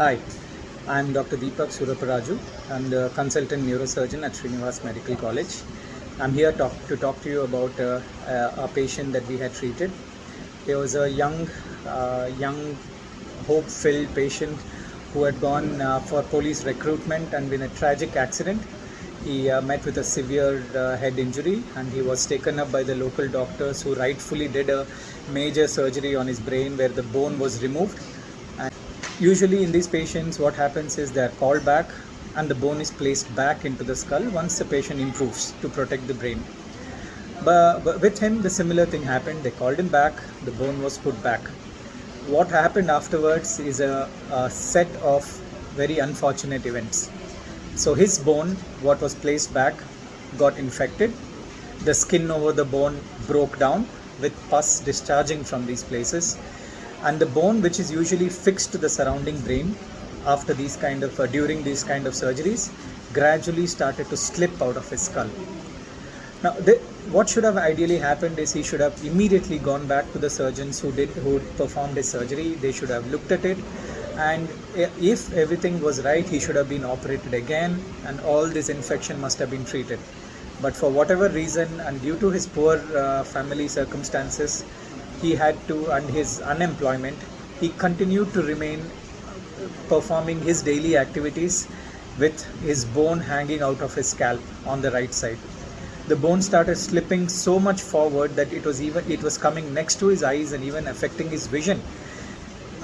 Hi, I'm Dr.Deepak Suraparaju. I'm the consultant neurosurgeon at Srinivas Medical College. I'm here to talk to you about a patient that we had treated. He was a young, hope-filled patient who had gone for police recruitment and in a tragic accident. He met with a severe head injury, and he was taken up by the local doctors who rightfully did a major surgery on his brain where the bone was removed. Usually in these patients, what happens is they are called back and the bone is placed back into the skull once the patient improves to protect the brain. But with him, the similar thing happened. They called him back, the bone was put back. What happened afterwards is a set of very unfortunate events. So his bone, what was placed back, got infected. The skin over the bone broke down with pus discharging from these places. And the bone, which is usually fixed to the surrounding brain after these kind of during these kind of surgeries, gradually started to slip out of his skull. Now, what should have ideally happened is he should have immediately gone back to the surgeons who performed his surgery. They should have looked at it, and if everything was right, he should have been operated again, and all this infection must have been treated. But for whatever reason, and due to his poor family circumstances, he had to, and his unemployment, he continued to remain performing his daily activities with his bone hanging out of his scalp on the right side. The bone started slipping so much forward that it was coming next to his eyes and even affecting his vision,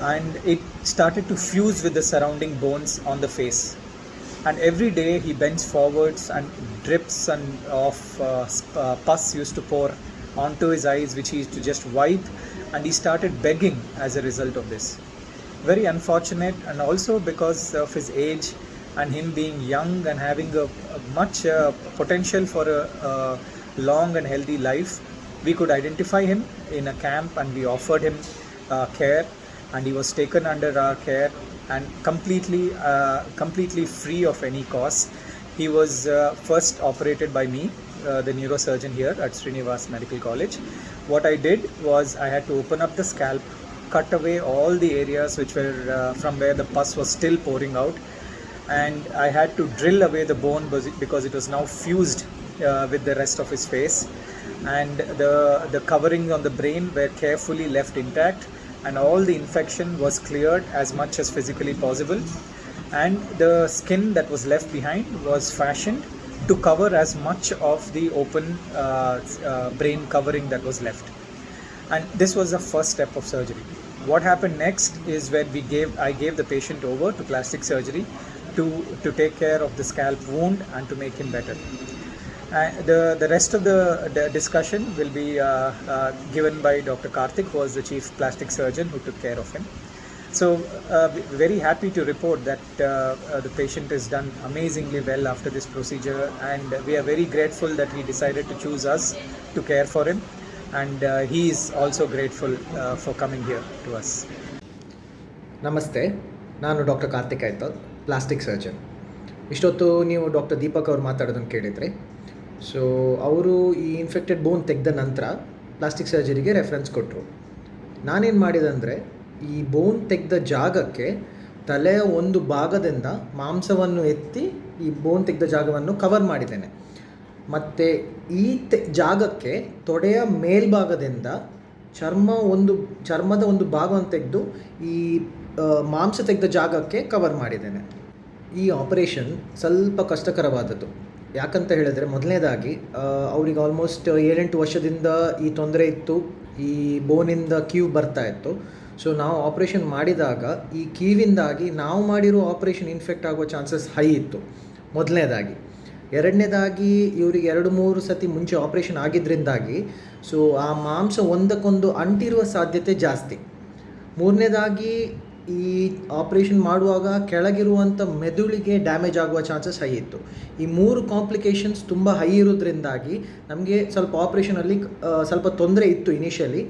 and it started to fuse with the surrounding bones on the face. And every day he bends forwards and drips of pus used to pour onto his eyes, which he used to just wipe, and he started begging as a result of this. Very unfortunate, and also because of his age and him being young and having a much potential for a long and healthy life, we could identify him in a camp and we offered him care, and he was taken under our care and completely free of any cost. He was first operated by me, the neurosurgeon here at Srinivas Medical College. What I did was I had to open up the scalp, cut away all the areas which were from where the pus was still pouring out, and I had to drill away the bone because it was now fused with the rest of his face, and the covering on the brain were carefully left intact, and all the infection was cleared as much as physically possible, and the skin that was left behind was fashioned to cover as much of the open brain covering that was left. And this was the first step of surgery. What happened next is when I gave the patient over to plastic surgery to take care of the scalp wound and to make him better. The rest of the discussion will be given by Dr. Karthik, who was the chief plastic surgeon who took care of him. So very happy to report that the patient is done amazingly well after this procedure, and we are very grateful that he decided to choose us to care for him, and he is also grateful for coming here to us. ನಮಸ್ತೆ, ನಾನು doctor Karthik ಐತಲ್, plastic surgeon. ಇಷ್ಟೊತ್ತು ನೀವು doctor Deepak ಅವ್ರು ಮಾತಾಡೋದನ್ನು ಕೇಳಿದ್ರಿ. So ಅವರು ಈ infected ಬೋನ್ ತೆಗೆದ ನಂತರ ಪ್ಲಾಸ್ಟಿಕ್ ಸರ್ಜರಿಗೆ ರೆಫರೆನ್ಸ್ ಕೊಟ್ಟರು. ನಾನೇನು ಮಾಡಿದೆ, ಈ ಬೋನ್ ತೆಗೆದ ಜಾಗಕ್ಕೆ ತಲೆಯ ಒಂದು ಭಾಗದಿಂದ ಮಾಂಸವನ್ನು ಎತ್ತಿ ಈ ಬೋನ್ ತೆಗೆದ ಜಾಗವನ್ನು ಕವರ್ ಮಾಡಿದ್ದೇನೆ. ಮತ್ತು ಈ ಜಾಗಕ್ಕೆ ತೊಡೆಯ ಮೇಲ್ಭಾಗದಿಂದ ಚರ್ಮದ ಒಂದು ಭಾಗವನ್ನು ತೆಗೆದು ಈ ಮಾಂಸ ತೆಗೆದ ಜಾಗಕ್ಕೆ ಕವರ್ ಮಾಡಿದ್ದೇನೆ. ಈ ಆಪರೇಷನ್ ಸ್ವಲ್ಪ ಕಷ್ಟಕರವಾದದ್ದು. ಯಾಕಂತ ಹೇಳಿದ್ರೆ, ಮೊದಲನೇದಾಗಿ ಅವ್ರಿಗೆ ಆಲ್ಮೋಸ್ಟ್ 7-8 ವರ್ಷದಿಂದ ಈ ತೊಂದರೆ ಇತ್ತು. ಈ ಬೋನಿಂದ ಕೀವು ಬರ್ತಾ ಇತ್ತು. ಸೊ ನಾವು ಆಪ್ರೇಷನ್ ಮಾಡಿದಾಗ ಈ ಕೀವಿಂದಾಗಿ ನಾವು ಮಾಡಿರೋ ಆಪ್ರೇಷನ್ ಇನ್ಫೆಕ್ಟ್ ಆಗುವ ಚಾನ್ಸಸ್ ಹೈ ಇತ್ತು, ಮೊದಲನೇದಾಗಿ. ಎರಡನೇದಾಗಿ ಇವರಿಗೆ 2-3 ಸತಿ ಮುಂಚೆ ಆಪ್ರೇಷನ್ ಆಗಿದ್ದರಿಂದಾಗಿ ಸೊ ಆ ಮಾಂಸ ಒಂದಕ್ಕೊಂದು ಅಂಟಿರುವ ಸಾಧ್ಯತೆ ಜಾಸ್ತಿ. ಮೂರನೇದಾಗಿ ಈ ಆಪ್ರೇಷನ್ ಮಾಡುವಾಗ ಕೆಳಗಿರುವಂಥ ಮೆದುಳಿಗೆ ಡ್ಯಾಮೇಜ್ ಆಗುವ ಚಾನ್ಸಸ್ ಹೈ ಇತ್ತು. ಈ 3 ಕಾಂಪ್ಲಿಕೇಶನ್ಸ್ ತುಂಬ ಹೈ ಇರೋದ್ರಿಂದಾಗಿ ನಮಗೆ ಸ್ವಲ್ಪ ಆಪ್ರೇಷನಲ್ಲಿ ಸ್ವಲ್ಪ ತೊಂದರೆ ಇತ್ತು ಇನಿಷಿಯಲಿ.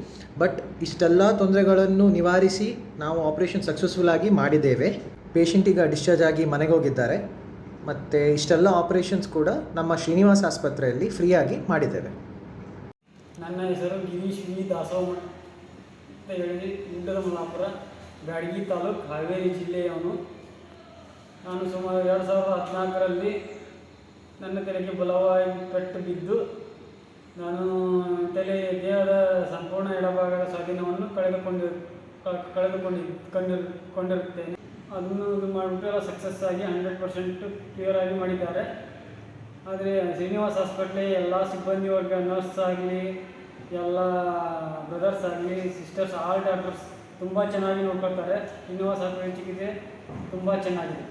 ಬಟ್ ಇಷ್ಟೆಲ್ಲ ತೊಂದರೆಗಳನ್ನು ನಿವಾರಿಸಿ ನಾವು ಆಪ್ರೇಷನ್ ಸಕ್ಸಸ್ಫುಲ್ ಆಗಿ ಮಾಡಿದ್ದೇವೆ. ಪೇಷಂಟ್ ಈಗ ಡಿಸ್ಚಾರ್ಜ್ ಆಗಿ ಮನೆಗೆ ಹೋಗಿದ್ದಾರೆ. ಮತ್ತು ಇಷ್ಟೆಲ್ಲ ಆಪ್ರೇಷನ್ಸ್ ಕೂಡ ನಮ್ಮ ಶ್ರೀನಿವಾಸ ಆಸ್ಪತ್ರೆಯಲ್ಲಿ ಫ್ರೀಯಾಗಿ ಮಾಡಿದ್ದೇವೆ. ನನ್ನ ಹೆಸರು ಗಿರೀಶ್ ವಿ ದಾಸೋಹ ಅಂತ ಹೇಳಿ ಗುಡ್ಡದ ಮಲ್ಲಾಪುರ, ಬ್ಯಾಡಗಿ ತಾಲೂಕು, ಹಾವೇರಿ ಜಿಲ್ಲೆಯವನು. ನಾನು ಸುಮಾರು 2014ರಲ್ಲಿ ನನ್ನ ತಲೆಗೆ ಬಲವಾಗಿ ಪೆಟ್ಟು ಬಿದ್ದು ನಾನು ದೇಹದ ಸಂಪೂರ್ಣ ಎಡಭಾಗದ ಸ್ವಾಧೀನವನ್ನು ಕಳೆದುಕೊಂಡಿರುತ್ತೇನೆ. ಅದನ್ನು ಇದು ಮಾಡಿಬಿಟ್ಟು ಎಲ್ಲ ಸಕ್ಸಸ್ ಆಗಿ 100% ಕ್ಲಿಯರ್ ಆಗಿ ಮಾಡಿದ್ದಾರೆ. ಆದರೆ ಶ್ರೀನಿವಾಸ್ ಹಾಸ್ಪಿಟ್ಲಿಗೆ ಎಲ್ಲ ಸಿಬ್ಬಂದಿ ವರ್ಗ, ನರ್ಸ್ ಆಗಲಿ, ಎಲ್ಲ ಬ್ರದರ್ಸ್ ಆಗಲಿ, ಸಿಸ್ಟರ್ಸ್, ಆಲ್ ಡಾಕ್ಟರ್ಸ್ ತುಂಬ ಚೆನ್ನಾಗಿ ನೋಡ್ಕೊಳ್ತಾರೆ. ಶ್ರೀನಿವಾಸ್ ಹಾಸ್ಪಿಟಲ್ ಚಿಕಿತ್ಸೆ ತುಂಬ ಚೆನ್ನಾಗಿದೆ.